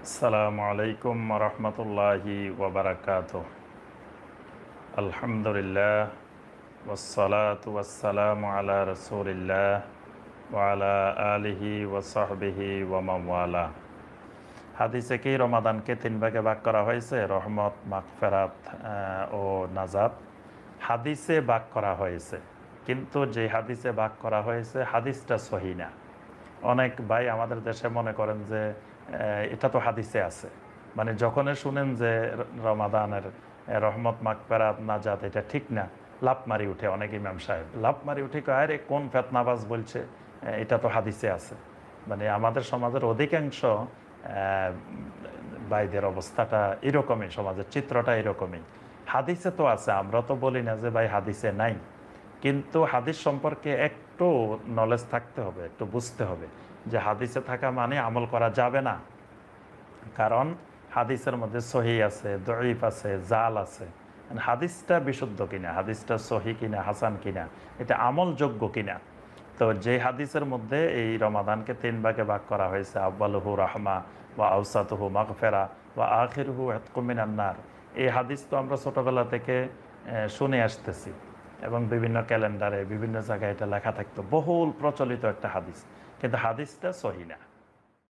আসসালামু আলাইকুম রহমতুল্লাহি ওয়াবারাকাতুহ। আলহামদুলিল্লাহ ওয়াসসালাতু ওয়াসসালামু আলা রাসূলিল্লাহ ওয়া আলা আলিহি ওয়া সাহবিহি ওয়া মান ওয়ালা। হাদিসে কি রমাদানকে তিন ভাগে ভাগ করা হয়েছে, রহমত, মাগফিরাত ও নাজাত। হাদিসে ভাগ করা হয়েছে, কিন্তু যে হাদিসে ভাগ করা হয়েছে হাদিসটা সহিহ না। অনেক ভাই আমাদের দেশে মনে করেন যে এটা তো হাদিসে আছে, মানে যখনই শুনেন যে রমাদানের রহমত, মাগফিরাত, নাজাত এটা ঠিক না, লাফ মারি উঠে অনেক ইমাম সাহেব, লাফ মারি উঠে কয় আরে কোন ফেতনাবাজ বলছে এটা তো হাদিসে আছে। মানে আমাদের সমাজের অধিকাংশ ভাইদের অবস্থাটা এরকমই, সমাজের চিত্রটা এরকমই। হাদিসে তো আছে, আমরা তো বলি না যে ভাই হাদিসে নাই, কিন্তু হাদিস সম্পর্কে একটু নলেজ থাকতে হবে, একটু বুঝতে হবে যে হাদিসে থাকা মানে আমল করা যাবে না। কারণ হাদিসের মধ্যে সহিহ আছে, দঈফ আছে, জাল আছে। হাদিসটা বিশুদ্ধ কিনা, হাদিসটা সহিহ কিনা, হাসান কিনা, এটা আমলযোগ্য কিনা। তো যে হাদিসের মধ্যে এই রমাদানকে তিন ভাগে ভাগ করা হয়েছে, আউয়ালুহু রাহমা ওয়া আওসাতুহু মাগফিরা ওয়া আখিরুহু ইতকুম মিনান নার, এই হাদিস তো আমরা ছোটবেলা থেকে শুনে আসতেছি এবং বিভিন্ন ক্যালেন্ডারে বিভিন্ন জায়গায় এটা লেখা থাকতো, বহুল প্রচলিত একটা হাদিস, কিন্তু হাদিসটা সহিহ না।